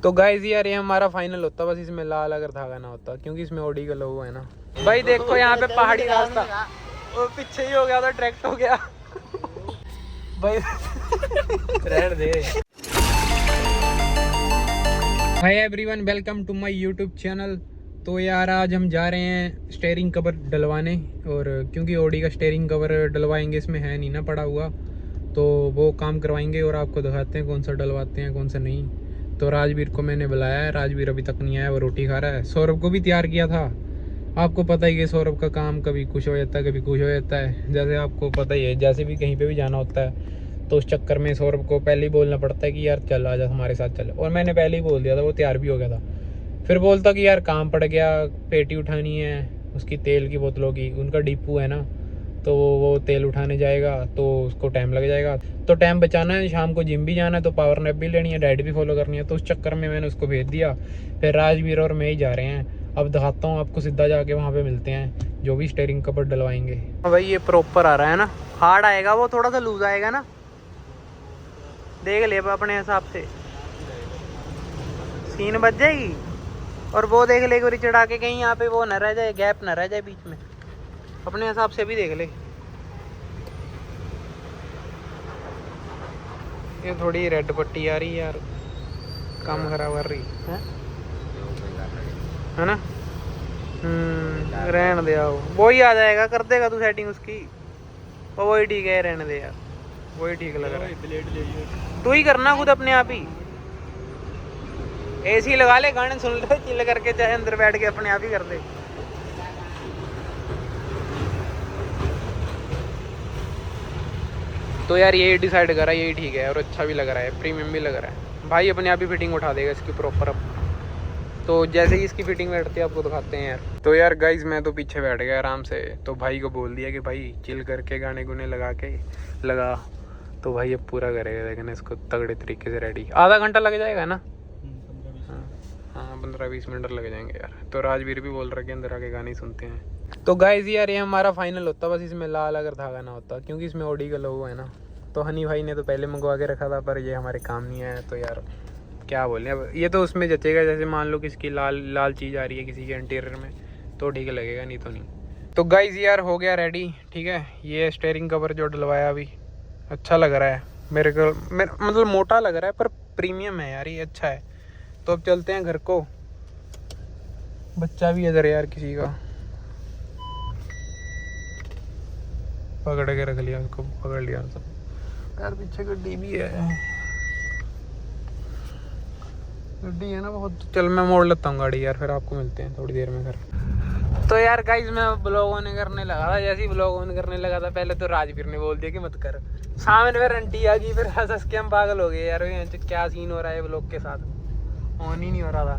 तो गाइस यार ये हमारा फाइनल होता, बस इसमें लाल अगर धागा ना होता, क्योंकि इसमें ओडी का लोगो है ना। भाई देखो यहाँ पे पहाड़ी रास्ता, वो पीछे ही हो गया था, ट्रैक्ट हो गया भाई रहने दे। Hi everyone, welcome to my YouTube channel. तो यार आज हम जा रहे हैं स्टीयरिंग कवर डलवाने, और क्योंकि ओडी का स्टीयरिंग कवर डलवाएंगे, इसमें है नहीं ना पड़ा हुआ, तो वो काम करवाएंगे और आपको दिखाते हैं कौन सा डलवाते हैं कौन सा नहीं। तो राजवीर को मैंने बुलाया है, राजवीर अभी तक नहीं आया, वो रोटी खा रहा है। सौरभ को भी तैयार किया था, आपको पता ही है सौरभ का काम कभी कुछ हो जाता है कभी कुछ हो जाता है, जैसे आपको पता ही है, जैसे भी कहीं पे भी जाना होता है तो उस चक्कर में सौरभ को पहले ही बोलना पड़ता है कि यार चल आ जा हमारे साथ चल, और मैंने पहले ही बोल दिया था, वो तैयार भी हो गया था। फिर बोलता कि यार काम पड़ गया, पेटी उठानी है उसकी तेल की बोतलों की, उनका डिपू है ना, तो वो तेल उठाने जाएगा तो उसको टाइम लग जाएगा, तो टाइम बचाना है, शाम को जिम भी जाना है, तो पावर नैप भी लेनी है, डाइट भी फॉलो करनी है, तो उस चक्कर में मैंने उसको भेज दिया। फिर राजवीर और मैं ही जा रहे हैं, अब दिखाता हूँ आपको, सीधा जाके वहाँ पे मिलते हैं जो भी स्टीयरिंग कवर डलवाएंगे। भाई ये प्रॉपर आ रहा है ना, हार्ड आएगा, वो थोड़ा सा लूज आएगा ना, देख ले अपने हिसाब से, सीन बच जाएगी। और वो देख ले गोरी चढ़ा के कहीं यहाँ पे वो न रह जाए, गैप न रह जाए बीच में, अपने हिसाब से भी देख ले। ये थोड़ी रेड पट्टी आ रही है यार, काम खराब कर रही है ना। रहने दे, आओ वही आ जाएगा, कर देगा तू सेटिंग उसकी, और वही ठीक है, रहने दे यार, वही ठीक लग रहा है। तू ही करना खुद अपने आप ही, एसी लगा ले, गाने सुन ले चिल करके, चाहे अंदर बैठ के अपने आप ही कर दे। तो यार यही डिसाइड करा, यही ठीक है और अच्छा भी लग रहा है, प्रीमियम भी लग रहा है भाई, अपने आप ही फिटिंग उठा देगा इसकी प्रॉपर। अब तो जैसे ही इसकी फिटिंग बैठती है आपको दिखाते हैं यार। तो यार गाइज मैं तो पीछे बैठ गया आराम से, तो भाई को बोल दिया कि भाई चिल करके गाने गुने लगा के लगा, तो भाई अब पूरा करेगा, लेकिन इसको तगड़े तरीके से रेडी। आधा घंटा लग जाएगा ना, हाँ 15-20 मिनट लग जाएंगे यार। तो राजवीर भी बोल रहा है कि अंदर आके गाने सुनते हैं। तो गाइज यार ये हमारा फाइनल होता, बस इसमें लाल अगर धागा ना होता, क्योंकि इसमें ओडी का लोगो है ना। तो हनी भाई ने तो पहले मंगवा के रखा था, पर ये हमारे काम नहीं आया, तो यार क्या बोलें अब, ये तो उसमें जचेगा, जैसे मान लो किसकी लाल चीज़ आ रही है किसी के इंटीरियर में, तो ठीक लगेगा, नहीं तो नहीं। तो गाइज यार हो गया रेडी, ठीक है। ये स्टीयरिंग कवर जो डलवाया अभी अच्छा लग रहा है मेरे को, मतलब मोटा लग रहा है पर प्रीमियम है यार, ये अच्छा है। तो अब चलते हैं घर को, बच्चा भी इधर यार किसी का, पकड़ के रख लिया उसको, पकड़ लिया सब यार, पीछे गड्डी भी है, गड्डी है ना बहुत। चल मैं मोड़ लेता हूँ गाड़ी यार, फिर आपको मिलते हैं थोड़ी देर में घर। तो यार गाइज मैं ब्लॉग ऑन करने लगा था, जैसे ही ब्लॉग ऑन करने लगा था, पहले तो राजवीर ने बोल दिया कि मत कर, सामने फिर आंटी आ गई, फिर हंस के हम पागल हो गए यार, क्या सीन हो रहा है ब्लॉग के साथ, ऑन ही नहीं हो रहा था।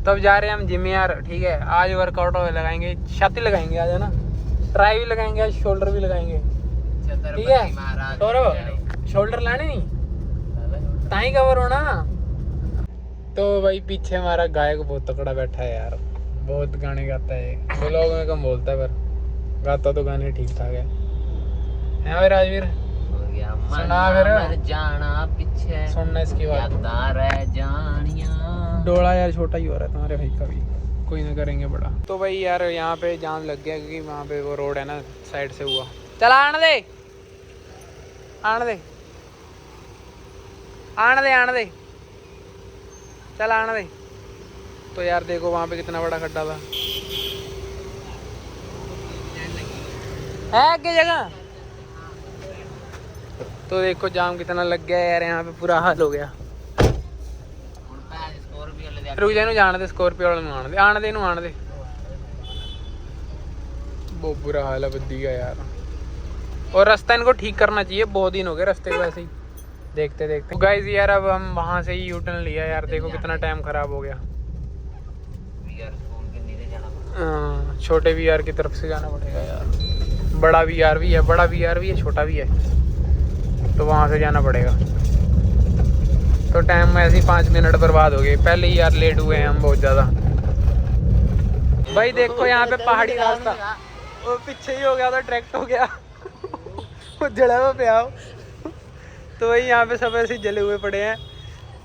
तब जा रहे हैं हम जिम यार, ठीक है। आज वर्कआउट लगाएंगे, छाती लगाएंगे आज, है ना, ट्राई भी लगाएंगे आज, शोल्डर भी लगाएंगे, ठीक है। तो शोल्डर लाने नहीं ताई कवर होना। तो भाई पीछे हमारा गायक बहुत तकड़ा बैठा है यार, बहुत गाने गाता है, ब्लॉग में कम बोलता है पर गाता तो गाने ठीक ठाक है भाई। राजवीर सुना फिर जाना पीछे, सुनना इसकी बात, डोला यार छोटा ही हो रहा है तुम्हारे भाई का भी, कोई ना करेंगे बड़ा। तो भाई यार यहाँ पे जाम लग गया, क्योंकि वहाँ पे वो रोड है ना साइड से हुआ। चला आने दे, आने दे, आने दे, आने दे, चल आने दे। तो यार देखो वहाँ पे कितना बड़ा खड्डा था, है क्या जगह। तो देखो जाम कितना लग गया यार, यहाँ पे पूरा हाल हो गया। रुक जा, जाने दे, स्कॉर्पियो वाले आने दे, आने दे, आने दे। बहुत बुरा हाल है बद्दी का यार, और रास्ता इनको ठीक करना चाहिए, बहुत दिन हो गए रास्ते को वैसे ही देखते देखते। गाइस यार अब हम वहाँ से ही यू टर्न लिया यार, देखो कितना टाइम खराब हो गया। छोटे VR की तरफ से जाना पड़ेगा यार, बड़ा VR भी है, बड़ा VR भी है, छोटा भी है, तो वहाँ से जाना पड़ेगा। तो टाइम में ऐसे ही 5 मिनट बर्बाद हो गए, पहले ही यार लेट हुए हैं हम बहुत ज़्यादा। भाई देखो यहाँ पे पहाड़ी रास्ता, वो पीछे ही हो गया था, ट्रैक्ट हो गया वो जड़ा पे आओ। तो वही यहाँ पे सब ऐसे जले हुए पड़े हैं,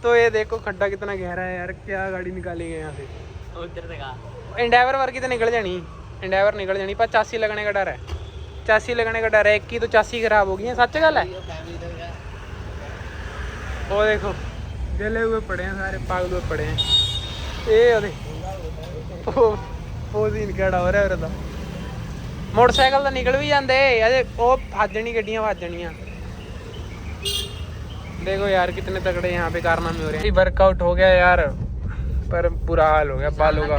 तो ये देखो खड्डा कितना गहरा है यार, क्या गाड़ी निकाली गई यहाँ से। उधर देखा इंडेवर वर्गी तो निकल जानी, इंडेवर निकल जानी, पर चासी लगने का डर है, चासी लगने का डर है। एक की तो चासी खराब हो गई है, सच गल है। वो देखो जले हुए पड़े हैं सारे, पागल हुए पड़े हैं। ये वो सीन केड़ा हो रहा है। मोटरसाइकिल तो निकल भी जाते अजे, वो भजनी गड्डियां भजनियां। देखो यार कितने तगड़े यहाँ पे कारनामे हो रहे हैं। वर्कआउट हो गया यार, पर बुरा हाल हो गया बालों का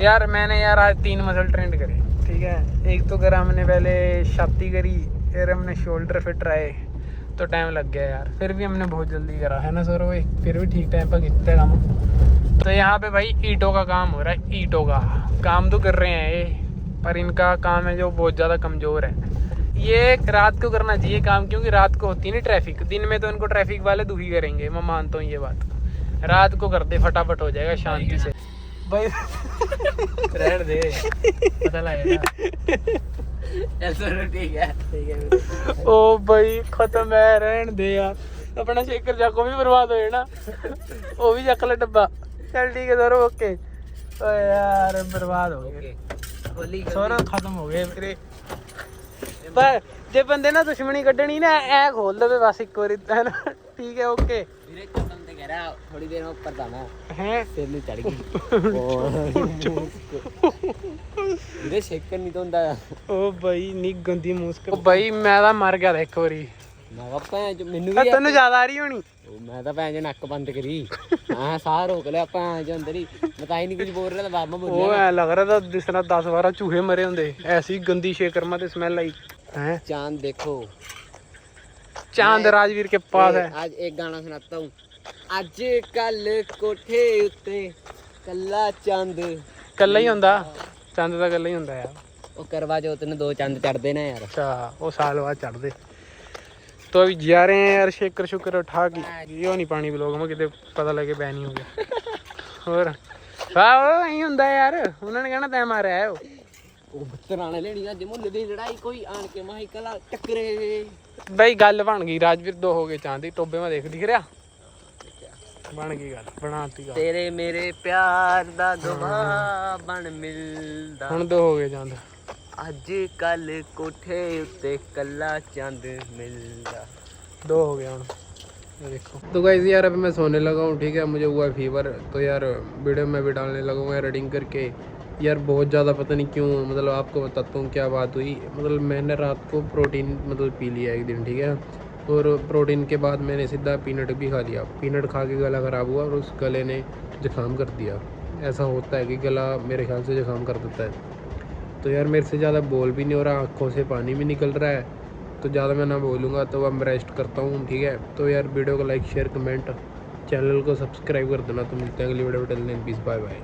यार। मैंने यार आज 3 मसल ट्रेंड करे, ठीक है। एक तो करा हमने पहले छाती करी, फिर हमने शोल्डर फिर ट्राई, तो टाइम लग गया यार। फिर भी हमने बहुत जल्दी करा है ना सर भाई, फिर भी ठीक टाइम पर कितने काम। तो यहाँ पे भाई ईंटों का काम हो रहा है, ईंटों का काम तो कर रहे हैं ये, पर इनका काम है जो बहुत ज़्यादा कमज़ोर है। ये रात को करना चाहिए काम, क्योंकि रात को होती नहीं ट्रैफिक, दिन में तो इनको ट्रैफिक वाले दुखी करेंगे, मैं मानता हूँ ये बात। रात को कर दे फटाफट हो जाएगा शांति से भाई। रहने दे, पता लगेगा। ठीक है। ओ भाई खत्म है, रहने दे यार। अपना शेकर जाको भी बर्बाद हो ना, वो भी चक ले डब्बा। चल ठीक है सर, ओके। ओ यार बर्बाद हो गए सर, खत्म हो गए मेरे। पर जे बंदे ना दुश्मनी कड्ढनी ना, ऐ खोल दे बस एक बार, है ना। ठीक है ओके। थोड़ी देर में ऊपर जाना है, सिर नहीं चढ़ गई। शेकर नहीं तो ਹੁੰਦਾ। ओ भाई नी गंदी मुस्क। ओ भाई मैं ਤਾਂ ਮਰ ਗਿਆ ਇੱਕ ਵਾਰੀ। ਮੈਂ ਭੈਣ ਚ ਮੈਨੂੰ ਵੀ ਤੈਨੂੰ ਜ਼ਿਆਦਾ ਆ ਰਹੀ ਹੋਣੀ। ਮੈਂ ਤਾਂ ਭੈਣ ਚ ਨੱਕ ਬੰਦ ਕਰੀ, ਹਾਂ ਸਾਹ ਰੋਕ ਲਿਆ ਭੈਣ ਚ ਅੰਦਰ ਹੀ। ਮੈਂ ਤਾਂ ਹੀ ਨਹੀਂ ਕੁਝ ਬੋਲ ਰਿਹਾ, ਤਾਂ ਬਾਬਾ ਬੋਲਿਆ। ਉਹ ਐ ਲੱਗ ਰਿਹਾ ਤਾਂ ਜਿਸ ਤਰ੍ਹਾਂ 10-12 ਚੂਹੇ ਮਰੇ ਹੁੰਦੇ, ਐਸੀ ਗੰਦੀ ਸ਼ੇਕਰਮਾ ਤੇ ਸਮੈਲ ਆਈ है। चांद देखो, चांद राजवीर के पास है। आज एक गाना सुनाता हूँ। आज कल कोठे उत्ते कल्ला चंद, कल्ला ही हुंदा चंद, तो कल्ला ही हुंदा यार। वो करवा चौथ ने 2 चंद चढ़ते ना यार। अच्छा वो साल बाद चढ़ते। तो अभी जा रहे हैं यार, शेकर शुकर उठा के। यो नहीं पानी ब्लॉग में कितने पता लगे बैन ही हो गया। और यही हुंदा यार, उन्होंने कहना तै मारा है। ਉਹ ਬੱਤਰਾਣੇ ਲੈਣੀ ਅੱਜ ਮੁੱਲ ਦੀ ਲੜਾਈ, ਕੋਈ ਆਣ ਕੇ ਮਾਹੀ ਕਲਾ ਟੱਕਰੇ। ਬਈ ਗੱਲ ਬਣ ਗਈ, ਰਾਜਵੀਰ 2 ਹੋ ਗਏ ਚਾਂਦੀ। ਟੋਬੇ ਮੈਂ ਦੇਖ ਦਿਖ ਰਿਹਾ, ਬਣ ਗਈ ਗੱਲ, ਬਣਾਤੀ ਗੱਲ। ਤੇਰੇ ਮੇਰੇ ਪਿਆਰ ਦਾ ਗਵਾਹ ਬਣ ਮਿਲਦਾ, ਹੁਣ 2 ਹੋ ਗਏ ਚੰਦ। ਅੱਜ ਕੱਲ ਕੋਠੇ ਉੱਤੇ ਕੱਲਾ ਚੰਦ मिलता। 2 हो गया ਹੁਣ देखो। तो गाइस यार अभी मैं सोने लगा हूँ, ठीक है। मुझे हुआ फीवर, तो यार वीडियो में भी डालने लगा हूँ एडिटिंग करके यार। बहुत ज़्यादा पता नहीं क्यों, मतलब आपको बताता हूँ क्या बात हुई। मतलब मैंने रात को प्रोटीन मतलब पी लिया एक दिन, ठीक है। और प्रोटीन के बाद मैंने सीधा पीनट भी खा लिया। पीनट खा के गला ख़राब हुआ और उस गले ने जुकाम कर दिया। ऐसा होता है कि गला मेरे ख्याल से जुकाम कर देता है। तो यार मेरे से ज़्यादा बोल भी नहीं हो रहा, आँखों से पानी भी निकल रहा है, तो ज़्यादा मैं ना बोलूँगा। तो अब मैं रेस्ट करता हूँ, ठीक है। तो यार वीडियो को लाइक शेयर कमेंट, चैनल को सब्सक्राइब कर देना। तो मिलते हैं अगली वीडियो में, till then peace, bye bye.